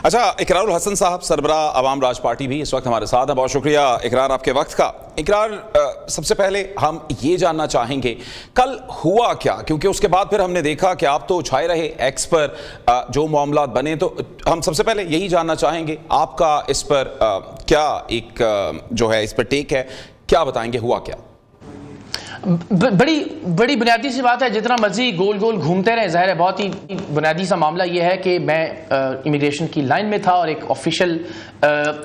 اچھا، اقرار الحسن صاحب سربراہ عوام راج پارٹی بھی اس وقت ہمارے ساتھ ہیں. بہت شکریہ اقرار آپ کے وقت کا. اقرار، سب سے پہلے ہم یہ جاننا چاہیں گے کل ہوا کیا، کیونکہ اس کے بعد پھر ہم نے دیکھا کہ آپ تو چھائے رہے ایکس پر جو معاملات بنے. تو ہم سب سے پہلے یہی جاننا چاہیں گے آپ کا اس پر کیا ایک جو ہے اس پر ٹیک ہے، کیا بتائیں گے ہوا کیا؟ بڑی بنیادی سی بات ہے. جتنا مرضی گول گول گھومتے رہے، ظاہر ہے بہت ہی بنیادی سا معاملہ یہ ہے کہ میں امیگریشن کی لائن میں تھا اور ایک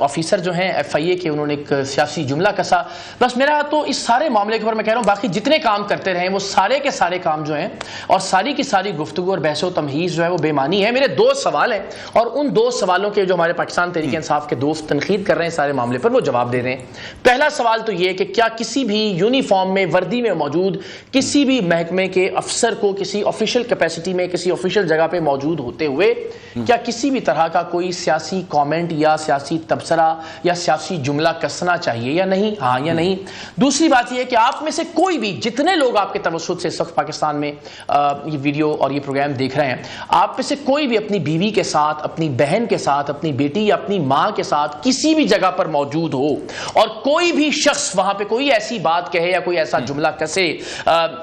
آفیسر جو ہیں ایف آئی اے کے، انہوں نے ایک سیاسی جملہ کسا. بس میرا تو اس سارے معاملے کے اوپر میں کہہ رہا ہوں، باقی جتنے کام کرتے رہے وہ سارے کے سارے کام جو ہیں اور ساری کی ساری گفتگو اور بحث و تمہیز جو ہے وہ بے معنی ہے. میرے دو سوال ہیں اور ان دو سوالوں کے جو ہمارے پاکستان تحریک انصاف کے دوست تنقید کر رہے ہیں سارے معاملے پر، وہ جواب دے رہے ہیں. پہلا سوال تو یہ کہ کیا کسی بھی یونیفارم میں، وردی میں موجود کسی بھی محکمے کے افسر کو کسی آفیشیل کیپیسٹی میں، کسی آفیشیل جگہ پہ موجود ہوتے ہوئے کیا کسی بھی طرح کا کوئی سیاسی کامنٹ یا سیاسی تبصرہ یا سیاسی جملہ کسنا چاہیے یا نہیں؟ ہاں یا نہیں. دوسری بات یہ ہے کہ آپ میں سے کوئی بھی، جتنے لوگ آپ کے توسط سے اس وقت پاکستان میں یہ ویڈیو اور یہ پروگرام دیکھ رہے ہیں، آپ میں سے کوئی بھی اپنی بیوی کے ساتھ، اپنی بہن کے ساتھ، اپنی بیٹی یا اپنی ماں کے ساتھ کسی بھی جگہ پر موجود ہو اور کوئی بھی شخص وہاں پہ کوئی ایسی بات کہے یا کوئی ایسا جملہ کسے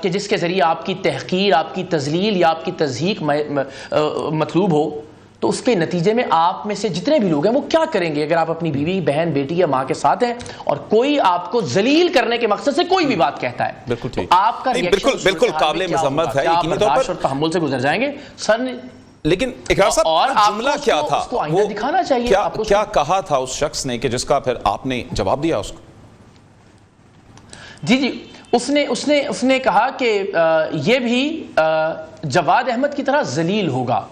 کہ جس کے ذریعے آپ کی تحقیر، آپ کی تذلیل یا آپ کی تضحیک مطلوب ہو، تو اس کے نتیجے میں آپ میں سے جتنے بھی لوگ ہیں وہ کیا کریں گے؟ اگر آپ اپنی بیوی، بہن، بیٹی یا ماں کے ساتھ ہیں اور کوئی آپ کو ذلیل کرنے کے مقصد سے کوئی بھی بات کہتا ہے، بالکل ٹھیک، آپ کا بالکل قابل مذمت ہے. یقینی طور پر تحمل سے گزر جائیں گے سر. لیکن اقرار صاحب، اور جملہ کیا تھا وہ دکھانا چاہیے، کیا کہا تھا اس شخص نے کہ جس کا پھر آپ نے جواب دیا اس کو؟ جی اس نے کہا کہ یہ بھی جواد احمد کی طرح ذلیل ہوگا.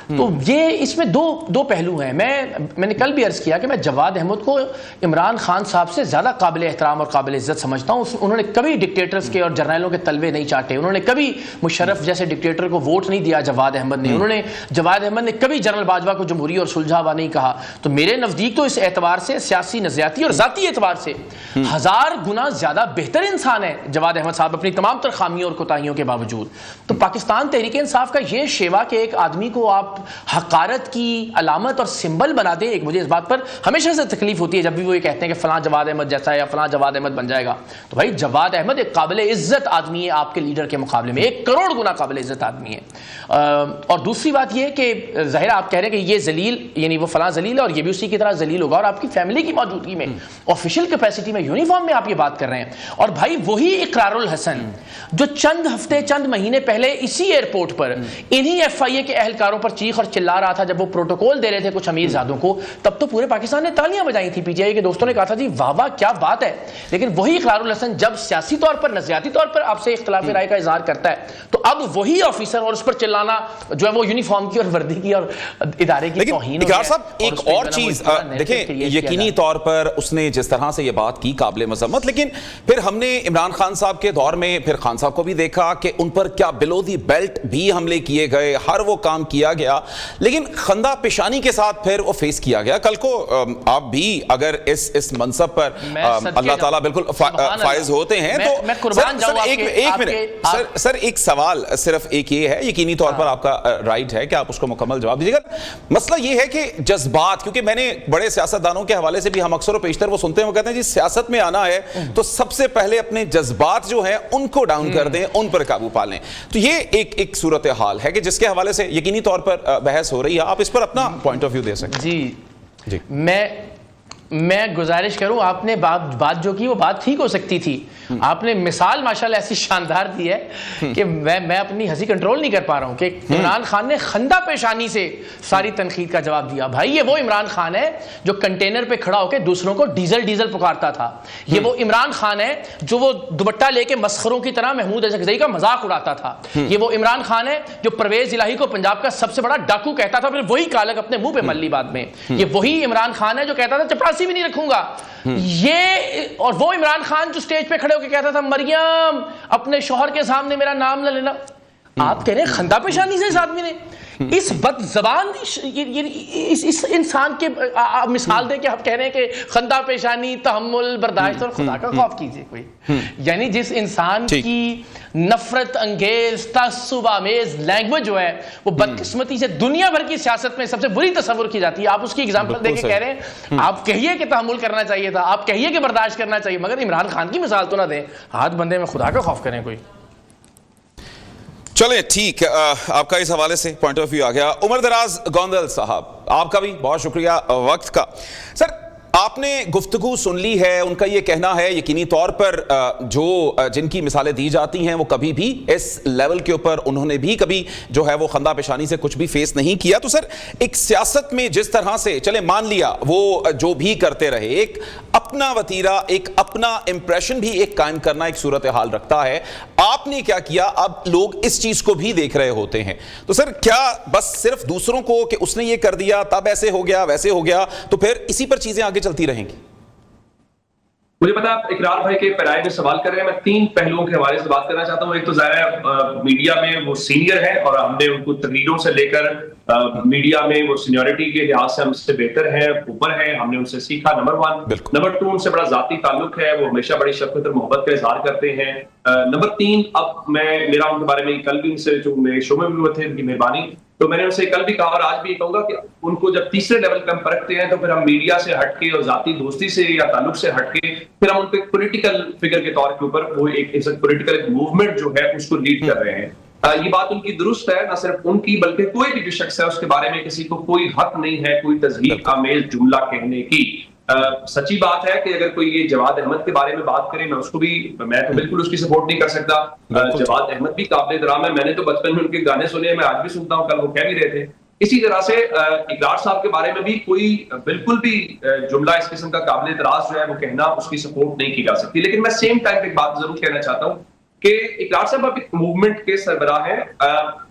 تو یہ اس میں دو پہلو ہیں. میں نے کل بھی عرض کیا کہ میں جواد احمد کو عمران خان صاحب سے زیادہ قابل احترام اور قابل عزت سمجھتا ہوں. انہوں نے کبھی ڈکٹیٹرز کے اور جرنیلوں کے تلوے نہیں چاٹے. انہوں نے کبھی مشرف جیسے ڈکٹیٹر کو ووٹ نہیں دیا جواد احمد نے. جواد احمد نے کبھی جنرل باجوہ کو جمہوری اور سلجھا ہوا نہیں کہا. تو میرے نزدیک تو اس اعتبار سے، سیاسی نظریاتی اور ذاتی اعتبار سے 1000 گنا زیادہ بہتر انسان ہے جواد احمد صاحب، اپنی تمام تر خامیوں اور کوتاہیوں کے باوجود. تو پاکستان تحریک انصاف کا یہ شیوا کہ ایک آدمی کو آپ حقارت کی علامت اور سمبل بنا دے، ایک مجھے اس بات پر ہمیشہ سے تکلیف ہوتی ہے جب بھی وہ یہ کہتے ہیں کہ فلاں جواد احمد جیسا ہے یا فلاں جواد احمد بن جائے گا. تو بھائی جواد احمد ایک قابل عزت آدمی ہے آپ کے لیڈر کے مقابلے میں، 1 کروڑ گنا قابل عزت آدمی ہے. اور دوسری بات یہ کہ ظاہر آپ کہہ رہے ہیں کہ یہ ذلیل، یعنی وہ فلاں ذلیل ہے اور یہ بھی اسی کی طرح ذلیل ہوگا، اور آپ کی فیملی کی موجودگی میں، آفیشیل کیپیسٹی میں، یونیفارم میں آپ یہ بات کر رہے ہیں. اور بھائی وہی اقرار الحسن جو چند ہفتے، چند مہینے پہلے اسی ایئرپورٹ پر انہی ایف آئی اے کے اہلکاروں پر چیخ اور چلا رہا تھا جب وہ پروٹوکول دے رہے تھے کچھ امیر زادوں کو، تب تو پورے پاکستان نے تالیاں بجائی تھی. پی ٹی آئی کے دوستوں نے کہا تھا جی واہ واہ کیا بات ہے. لیکن وہی اقرار الحسن جب سیاسی طور پر، نظریاتی طور پر آپ سے اختلاف رائے کا اظہار کرتا ہے، تو اب وہی آفیسر اور اس پر چلانا جو ہے وہ یونیفارم کی اور وردی کی اور ادارے کی توہین. لیکن اقرار صاحب ایک اور چیز دیکھیں، یقینی طور پر اس نے جس طرح سے یہ بات کی قابل مذمت، لیکن پھر ہم نے عمران خان صاحب کے دور میں پھر خان صاحب کو بھی دیکھا کہ ان پر کیا بلو دی بیلٹ بھی حملے کیے گئے، ہر وہ کام کیا گیا، لیکن خندہ پیشانی کے ساتھ پھر وہ فیس کیا گیا. کل کو آپ بھی اگر اس منصب پر اللہ تعالیٰ بالکل فائز ہوتے ہیں تو ایک منٹ سر، ایک سوال صرف ایک یہ ہے، یقینی طور پر آپ کا رائٹ ہے کہ آپ اس کو مکمل جواب دیجیے گا. مسئلہ یہ ہے کہ جذبات، کیونکہ میں نے بڑے سیاستدانوں کے حوالے سے بھی ہم اکثر و بیشتر وہ سنتے ہیں، وہ کہتے ہیں جی سیاست میں آنا ہے تو سب سے پہلے اپنے جذبات جو ہیں ان کو ڈاؤن کر دیں، ان پر قابو پا لیں. تو یہ ایک صورتحال ہے کہ جس کے حوالے سے یقینی طور پر بحث ہو رہی ہے. آپ اس پر اپنا پوائنٹ آف ویو دے سکتے ہیں. جی میں گزارش کروں، آپ نے بات جو کی وہ بات ٹھیک ہو سکتی تھی. آپ نے مثال ماشاءاللہ ایسی شاندار دی ہے کہ میں اپنی ہنسی کنٹرول نہیں کر پا رہا ہوں کہ عمران خان نے خندہ پیشانی سے ساری تنقید کا جواب دیا. بھائی یہ وہ عمران خان ہے جو کنٹینر پہ کھڑا ہو کے دوسروں کو ڈیزل پکارتا تھا. یہ وہ عمران خان ہے جو وہ دوپٹہ لے کے مسخروں کی طرح محمود اعظم کا مذاق اڑاتا تھا. یہ وہ عمران خان ہے جو پرویز الہی کو پنجاب کا سب سے بڑا ڈاکو کہتا تھا، پھر وہی کالک اپنے منہ پہ ملی بعد میں. یہ وہی عمران خان ہے جو کہتا تھا چپراسی بھی نہیں رکھوں گا. یہ اور وہ عمران خان جو سٹیج پہ کھڑے ہو کے کہتا تھا مریم اپنے شوہر کے سامنے میرا نام نہ لینا. آپ کہہ رہے ہیں خندہ پیشانی سے اس آدمی نے. اس بد زبان اس انسان کے مثال دے کے ہم کہہ رہے ہیں کہ خندہ پیشانی، تحمل، برداشت اور خدا کا خوف کیجئے کوئی. یعنی جس انسان کی نفرت انگیز تعصب آمیز لینگویج جو ہے وہ بدقسمتی سے دنیا بھر کی سیاست میں سب سے بری تصور کی جاتی ہے. آپ اس کی ایگزامپل دے کے کہہ رہے ہیں آپ کہیے کہ تحمل کرنا چاہیے تھا، آپ کہیے کہ برداشت کرنا چاہیے، مگر عمران خان کی مثال تو نہ دیں. ہاتھ بندے میں خدا کا خوف کریں کوئی. چلیں ٹھیک، آپ کا اس حوالے سے پوائنٹ آف ویو آ گیا. عمر دراز گوندل صاحب، آپ کا بھی بہت شکریہ وقت کا. سر آپ نے گفتگو سن لی ہے، ان کا یہ کہنا ہے یقینی طور پر جن کی مثالیں دی جاتی ہیں وہ کبھی بھی اس لیول کے اوپر انہوں نے بھی کبھی جو ہے وہ خندہ پیشانی سے کچھ بھی فیس نہیں کیا. تو سر ایک سیاست میں جس طرح سے چلے مان لیا وہ جو بھی کرتے رہے، ایک اپنا وتیرہ، ایک اپنا امپریشن بھی ایک قائم کرنا ایک صورتحال رکھتا ہے. آپ نے کیا کیا؟ اب لوگ اس چیز کو بھی دیکھ رہے ہوتے ہیں. تو سر کیا بس صرف دوسروں کو کہ اس نے یہ کر دیا تب ایسے ہو گیا ویسے ہو گیا، تو پھر اسی پر چیزیں آگے چلتی رہیں گی؟ مجھے پتا آپ اقرار بھائی کے پیرائے میں سوال کر رہے ہیں. میں 3 پہلوؤں کے حوالے سے بات کرنا چاہتا ہوں. ایک تو ظاہر ہے میڈیا میں وہ سینئر ہے اور ہم نے ان کو تقریروں سے لے کر میڈیا میں وہ سینیورٹی کے لحاظ سے ہم سے بہتر ہے، اوپر ہے، ہم نے ان سے سیکھا. نمبر 1. نمبر 2 ان سے بڑا ذاتی تعلق ہے، وہ ہمیشہ بڑی شفقت اور محبت کا اظہار کرتے ہیں. نمبر 3 اب میرا ان کے بارے میں کل بھی ان سے جو میرے شو میں بھی ہوئے تھے، ان کی مہربانی، تو میں نے ان سے کل بھی کہا اور آج بھی کہوں گا کہ ان کو جب تیسرے لیول پہ ہم پرکھتے ہیں تو پھر ہم میڈیا سے ہٹ کے اور ذاتی دوستی سے یا تعلق سے ہٹ کے پھر ہم ان کو ایک پولیٹیکل فگر کے طور کے اوپر وہ ایک پولیٹیکل موومنٹ جو ہے اس کو لیڈ کر رہے ہیں. یہ بات ان کی درست ہے، نہ صرف ان کی بلکہ کوئی بھی جو شخص ہے اس کے بارے میں کسی کو کوئی حق نہیں ہے کوئی تضحیک آمیز جملہ کہنے کی. سچی بات ہے کہ اگر کوئی یہ جواد احمد کے بارے میں بات کرے، میں اس کو بھی میں تو بالکل اس کی سپورٹ نہیں کر سکتا. جواد احمد بھی قابل احترام ہے، میں نے تو بچپن میں ان کے گانے سنے ہیں، میں آج بھی سنتا ہوں، کل وہ کہہ بھی رہے تھے. اسی طرح سے اقرار صاحب کے بارے میں بھی کوئی بالکل بھی جملہ اس قسم کا قابل اعتراض جو ہے وہ کہنا اس کی سپورٹ نہیں کی جا سکتی. لیکن میں سیم ٹائم پہ ایک بات ضرور کہنا چاہتا ہوں کہ اقرار صاحب اب ایک موومنٹ کے سربراہ ہیں.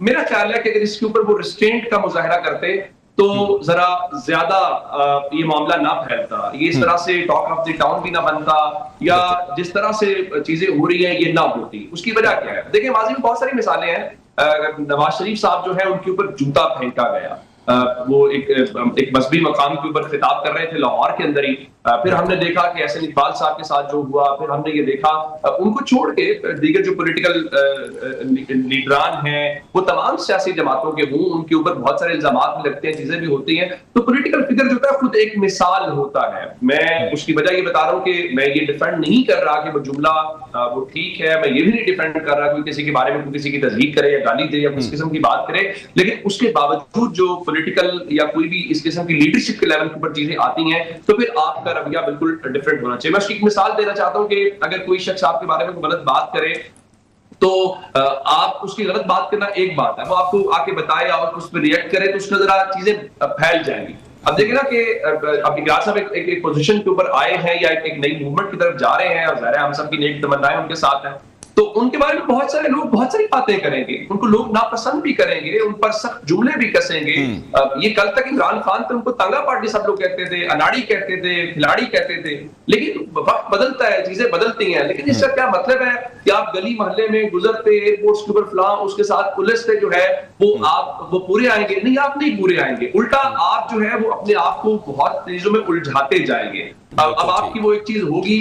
میرا خیال ہے کہ اگر اس کے اوپر وہ ریسٹرینٹ کا مظاہرہ کرتے تو ذرا زیادہ یہ معاملہ نہ پھیلتا، یہ اس طرح سے ٹاک آف دی ٹاؤن بھی نہ بنتا، یا جس طرح سے چیزیں ہو رہی ہیں یہ نہ ہوتی. اس کی وجہ کیا ہے؟ دیکھیں ماضی میں بہت ساری مثالیں ہیں. نواز شریف صاحب جو ہے ان کے اوپر جوتا پھینکا گیا، وہ ایک مذہبی مقام کے اوپر خطاب کر رہے تھے لاہور کے اندر ہی. پھر ہم نے دیکھا کہ احسن اقبال صاحب کے ساتھ جو ہوا، پھر ہم نے یہ دیکھا ان کو چھوڑ کے دیگر جو پولیٹیکل لیڈران ہیں وہ تمام سیاسی جماعتوں کے ہوں، ان کے اوپر بہت سارے الزامات بھی لگتے ہیں، چیزیں بھی ہوتی ہیں. تو پولیٹیکل فگر جو ہے خود ایک مثال ہوتا ہے. میں اس کی وجہ یہ بتا رہا ہوں کہ میں یہ ڈیفینڈ نہیں کر رہا کہ وہ جملہ وہ ٹھیک ہے، میں یہ بھی نہیں ڈیفینڈ کر رہا کہ کسی کے بارے میں کسی کی تضحیق کرے یا گالی دے یا اس قسم کی بات کرے. لیکن اس کے باوجود جو پولیٹیکل یا کوئی بھی اس قسم کی لیڈرشپ کے لیول کے اوپر چیزیں آتی ہیں تو پھر آپ کا رویہ بالکل ڈفرینٹ ہونا چاہیے. میں اس کی ایک مثال دینا چاہتا ہوں کہ اگر کوئی شخص آپ کے بارے میں غلط بات کرے تو آپ اس کی غلط بات کرنا ایک بات ہے، وہ آپ کو آ کے بتائے اور اس پہ ریئیکٹ کرے تو اس میں ذرا چیزیں پھیل جائیں گی. اب دیکھیں نا کہ اب اقرار صاحب ایک پوزیشن کے اوپر آئے ہیں یا ایک نئی موومنٹ کی طرف جا رہے ہیں اور ظاہر ہے ہم سب کی نیک تمنائیں ان کے ساتھ ہیں، تو ان کے بارے میں بہت سارے لوگ بہت ساری باتیں کریں گے، ان کو لوگ ناپسند بھی کریں گے، ان پر سخت جملے بھی کسیں گے. یہ کل تک عمران خان تھے، ان کو تنگا پارٹی سب لوگ کہتے تھے، اناڑی کہتے تھے، کھلاڑی کہتے تھے. لیکن وقت بدلتا ہے، چیزیں بدلتی ہیں. لیکن اس کا کیا مطلب ہے کہ آپ گلی محلے میں گزرتے ایئرپورٹس کے اوپر فلاں اس کے ساتھ پولیس پہ جو ہے وہ پورے آئیں گے؟ نہیں، آپ نہیں پورے آئیں گے. الٹا آپ جو ہے وہ اپنے آپ کو بہت چیزوں میں الجھاتے جائیں گے. اب آپ کی وہ ایک چیز ہوگی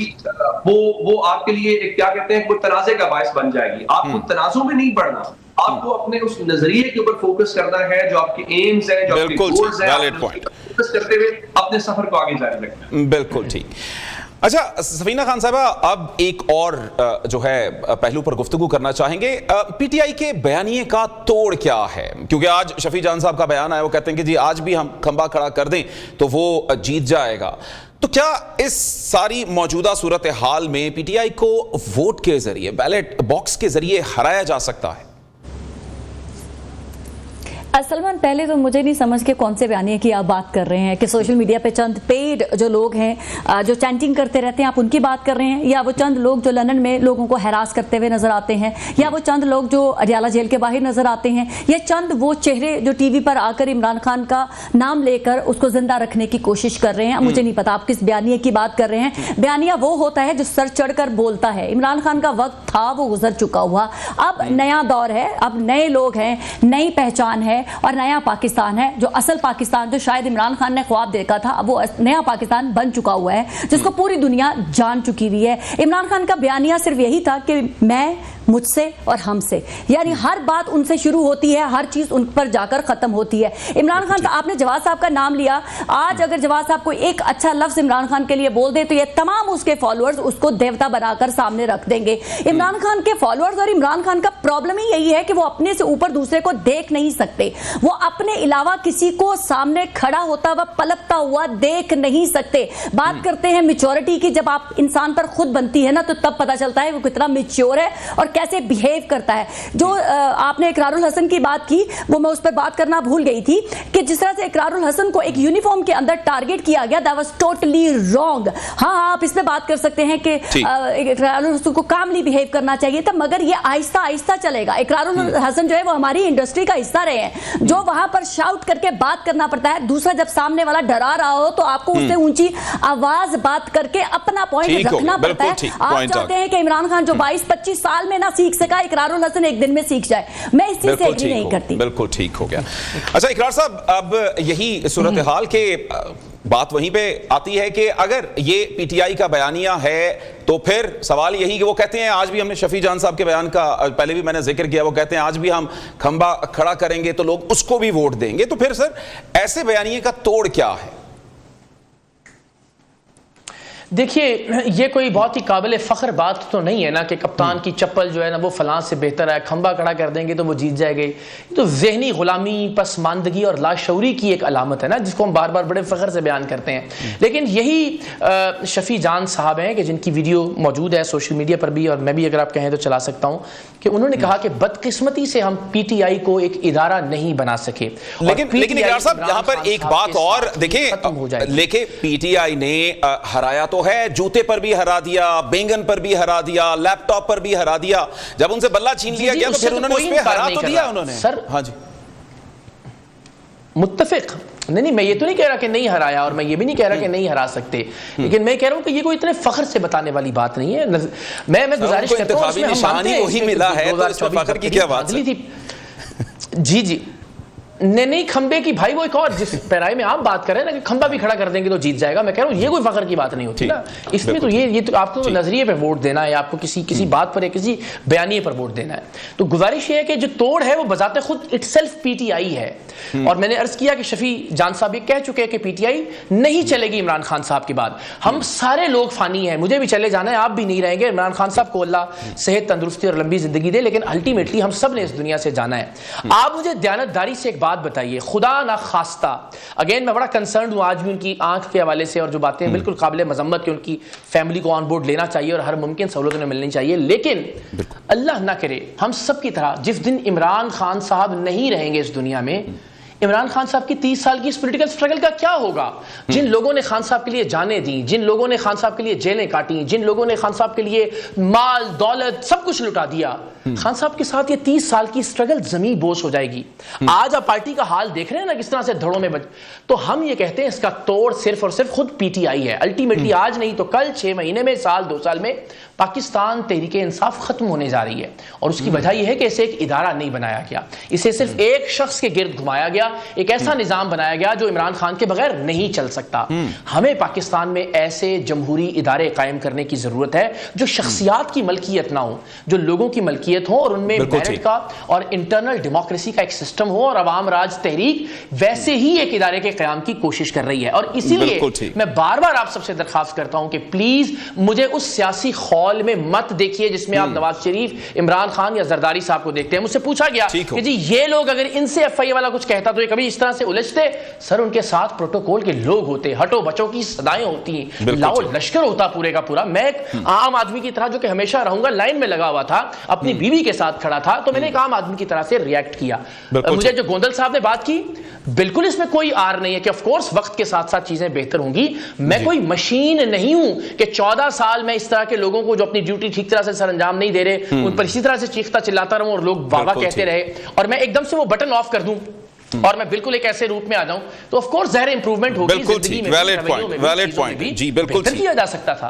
وہ آپ کے لیے ایک کیا کہتے ہیں کوئی تنازع کا باعث بن جائے گی. آپ کو تنازع میں نہیں پڑھنا، آپ کو اپنے اس نظریے کے اوپر فوکس کرنا ہے جو آپ کے ایمز ہیں، جو آپ کے گولز ہیں، فوکس کرتے ہوئے اپنے سفر کو آگے جاری رکھنا ہے. بالکل ٹھیک. اچھا سفینہ خان صاحبہ، اب ایک اور جو ہے پہلو پر گفتگو کرنا چاہیں گے. پی ٹی آئی کے بیانیے کا توڑ کیا ہے؟ کیونکہ آج شفیع جان صاحب کا بیان ہے، وہ کہتے ہیں کہ جی آج بھی ہم کھمبا کھڑا کر دیں تو وہ جیت جائے گا. تو کیا اس ساری موجودہ صورتحال میں پی ٹی آئی کو ووٹ کے ذریعے، بیلٹ باکس کے ذریعے ہرایا جا سکتا ہے؟ سلمان، پہلے تو مجھے نہیں سمجھ کے کون سے بیانیے کی آپ بات کر رہے ہیں کہ سوشل میڈیا پہ چند پیڈ جو لوگ ہیں جو چینٹنگ کرتے رہتے ہیں، آپ ان کی بات کر رہے ہیں، یا وہ چند لوگ جو لندن میں لوگوں کو ہراس کرتے ہوئے نظر آتے ہیں، یا وہ چند لوگ جو اڈیالہ جیل کے باہر نظر آتے ہیں، یا چند وہ چہرے جو ٹی وی پر آ کر عمران خان کا نام لے کر اس کو زندہ رکھنے کی کوشش کر رہے ہیں؟ مجھے نہیں پتا آپ کس بیانیے کی بات کر رہے ہیں. بیانیہ وہ ہوتا ہے جو سر چڑھ کر بولتا ہے. عمران خان کا وقت تھا، وہ گزر چکا ہوا. اب نیا دور ہے، اب نئے لوگ ہیں، نئی پہچان ہے. اور نیا پاکستان ہے, جو اصل پاکستان جو شاید عمران خان نے خواب دیکھا تھا, اب وہ نیا پاکستان بن چکا ہوا ہے جس کو پوری دنیا جان چکی ہوئی ہے. عمران خان کا بیانیہ صرف یہی تھا کہ میں, مجھ سے اور ہم سے, یعنی ہر بات ان سے شروع ہوتی ہے, ہر چیز ان پر جا کر ختم ہوتی ہے. عمران خان, آپ نے جواد صاحب کا نام لیا, آج اگر جواد صاحب کو ایک اچھا لفظ عمران خان کے لیے بول دے تو یہ تمام اس کے فالوورز اس کو دیوتا بنا کر سامنے رکھ دیں گے. عمران خان کے فالوورز اور عمران خان کا پرابلم ہی یہی ہے کہ وہ اپنے سے اوپر دوسرے کو دیکھ نہیں سکتے, وہ اپنے علاوہ کسی کو سامنے کھڑا ہوتا ہوا پلکتا ہوا دیکھ نہیں سکتے. بات کرتے ہیں میچورٹی کی, جب آپ انسان پر خود بنتی ہے نا تو تب پتا چلتا ہے وہ کتنا میچور ہے اور کیسے بیہیو کرتا ہے. جو آپ نے اقرار الحسن کی بات کی, وہ میں اس پر بات کرنا بھول گئی تھی کہ جس طرح سے اقرار الحسن کو ایک یونیفارم کے اندر ٹارگٹ کیا گیا, that was totally wrong. ہاں آپ اس پہ بات کر سکتے ہیں کہ اقرار الحسن کو کاملی بیہیو کرنا چاہیے تھا, مگر یہ آہستہ آہستہ چلے گا. اقرار الحسن جو ہے وہ ہماری انڈسٹری کا حصہ رہے ہیں, جو وہاں پر شاؤٹ کر کے بات کرنا پڑتا ہے. دوسرا, جب سامنے والا ڈرا رہا ہو تو آپ کو اس سے اونچی آواز بات کر کے اپنا پوائنٹ رکھنا پڑتا ہے. آپ چاہتے ہیں کہ عمران خان جو 22-25 سال میں نہ سیکھ سکا, اقرار الحسن ایک دن میں سیکھ جائے. میں اس چیز سے ایگری نہیں کرتی. بالکل ٹھیک ہو گیا. اچھا اقرار صاحب, اب یہی صورتحال کے بات وہیں پہ آتی ہے کہ اگر یہ پی ٹی آئی کا بیانیہ ہے تو پھر سوال یہی کہ وہ کہتے ہیں, آج بھی ہم نے شفیع جان صاحب کے بیان کا پہلے بھی میں نے ذکر کیا, وہ کہتے ہیں آج بھی ہم کھمبا کھڑا کریں گے تو لوگ اس کو بھی ووٹ دیں گے. تو پھر سر ایسے بیانیے کا توڑ کیا ہے؟ دیکھیے, یہ کوئی بہت ہی قابل فخر بات تو نہیں ہے نا کہ کپتان کی چپل جو ہے نا وہ فلاں سے بہتر ہے, کھمبا کھڑا کر دیں گے تو وہ جیت جائے گے. تو ذہنی غلامی, پسماندگی اور لاشعوری کی ایک علامت ہے نا, جس کو ہم بار بار بڑے فخر سے بیان کرتے ہیں. لیکن یہی شفیع جان صاحب ہیں کہ جن کی ویڈیو موجود ہے سوشل میڈیا پر بھی, اور میں بھی اگر آپ کہیں تو چلا سکتا ہوں, کہ انہوں نے کہا کہ بدقسمتی سے ہم پی ٹی آئی کو ایک ادارہ نہیں بنا سکے. لیکن اقرار صاحب یہاں پر ایک بات اور دیکھیں, لیکن پی ٹی آئی نے ہرایا تو ہے, جوتے پر بھی ہرا دیا, بینگن پر بھی ہرا دیا, لیپ ٹاپ پر بھی ہرا دیا. جب ان سے بلہ چھین لیا گیا تو پھر انہوں نے اس پہ ہرا تو دیا انہوں نے. سر ہاں جی, متفق نہیں, میں یہ تو نہیں کہہ رہا کہ نہیں ہرایا, اور میں یہ بھی نہیں کہہ رہا کہ نہیں ہرا سکتے, لیکن میں کہہ رہا ہوں کہ یہ کوئی اتنے فخر سے بتانے والی بات نہیں ہے. میں گزارش کرتا ہوں, انتخابی نشانی وہی ملا ہے تو اس میں فخر کی کیا بات ہے؟ جی نہیں, کھمبے کی بھائی وہ ایک اور جس پیرائے میں آپ بات کر رہے ہیں نا کہ کھمبا بھی کھڑا کر دیں گے تو جیت جائے گا, میں کہہ رہا ہوں یہ کوئی فخر کی بات نہیں ہوتی نا. اس میں تو یہ تو آپ کو نظریے پہ ووٹ دینا ہے, آپ کو کسی بات پر یا کسی بیانیے پر ووٹ دینا ہے. تو گزارش یہ ہے کہ جو توڑ ہے وہ بذات خود it self P T I ہے. اور میں نے عرض کیا کہ شفیع جان صاحب یہ کہہ چکے ہیں کہ پی ٹی آئی نہیں چلے گی عمران خان صاحب کے بعد. ہم سارے لوگ فانی ہیں, مجھے بھی چلے جانا ہے, آپ بھی نہیں رہیں گے. عمران خان صاحب کو اللہ صحت, تندرستی اور لمبی زندگی دے, لیکن الٹیمیٹلی ہم سب نے اس دنیا سے جانا ہے. آپ مجھے دیانتداری سے ایک بات بتائیے, خدا نہ خواستہ, اگین میں بڑا کنسرنڈ ہوں آج بھی ان کی آنکھ کے حوالے سے, اور جو باتیں بالکل قابل مذمت کہ ان کی فیملی کو آن بورڈ لینا چاہیے اور ہر ممکن سہولت انہیں ملنی چاہیے, لیکن اللہ نہ کرے ہم سب کی طرح جس دن عمران خان صاحب نہیں رہیں گے اس دنیا میں, عمران خان صاحب کی 30 سال کی اس پولیٹیکل سٹرگل کا کیا ہوگا؟ جن لوگوں نے خان صاحب کے لیے جانیں دیں, جن لوگوں نے خان صاحب کے لیے جیلیں کاٹیں, جن لوگوں نے خان صاحب کے لیے مال دولت سب کچھ لٹا دیا, خان صاحب کے ساتھ یہ 30 سال کی سٹرگل زمین بوس ہو جائے گی. آج آپ پارٹی کا حال دیکھ رہے ہیں نا کس طرح سے دھڑوں میں تو ہم یہ کہتے ہیں اس کا توڑ صرف اور صرف خود پی ٹی آئی ہے. الٹیمیٹلی آج نہیں تو کل, 6 مہینے میں, سال 2 سال میں پاکستان تحریک انصاف ختم ہونے جا رہی ہے. اور اس کی وجہ یہ ہے کہ اسے ایک ادارہ نہیں بنایا گیا, اسے صرف ایک شخص کے گرد گھمایا گیا, ایک ایسا نظام بنایا گیا جو عمران خان کے بغیر نہیں چل سکتا. ہمیں پاکستان میں ایسے جمہوری ادارے قائم کرنے کی ضرورت ہے جو شخصیات کی ملکیت نہ ہو, جو لوگوں کی ملکیت ہو, اور ان میں میرٹ کا اور انٹرنل ڈیموکریسی کا ایک سسٹم ہو, اور عوام راج تحریک ویسے ہی ایک ادارے کے قیام کی کوشش کر رہی ہے. اور اسی لیے میں بار بار آپ سب سے درخواست کرتا ہوں کہ پلیز مجھے اس سیاسی خول میں مت دیکھیے جس میں آپ نواز شریف, عمران خان یا زرداری صاحب کو دیکھتے ہیں. مجھ سے پوچھا گیا کہ جی یہ لوگ اگر ان سے ایف آئی اے والا کچھ کہتا تو یہ کبھی اس طرح سے الجھتے؟ سر ان کے ساتھ پروٹوکول کے لوگ ہوتے, ہٹو بچوں کی صدائیں ہوتی ہیں, لاؤ لشکر ہوتا پورے کا پورا. میں ایک عام آدمی کی طرح جو کہ ہمیشہ رہوں گا لائن میں لگا ہوا تھا, اپنی بیوی کے ساتھ کھڑا تھا, تو میں نے ایک عام آدمی کی طرح سے ریئیکٹ کیا. مجھے جو گوندل صاحب نے بات کی بالکل اس میں کوئی آر نہیں ہے کہ آف کورس وقت کے ساتھ ساتھ چیزیں بہتر ہوں گی. میں کوئی مشین نہیں ہوں کہ 14 سال میں اس طرح کے لوگوں کو جو اپنی ڈیوٹی ٹھیک طرح سے سر انجام نہیں دے رہے ان پر اسی طرح سے چیختا چلاتا رہوں اور لوگ بابا کہتے رہے, اور میں ایک دم سے وہ بٹن آف کر دوں اور میں بالکل ایک ایسے روپ میں آ جاؤں. تو آف کورس ظاہر امپروومنٹ ہوگی زندگی میں, بہتر کیا جا سکتا تھا.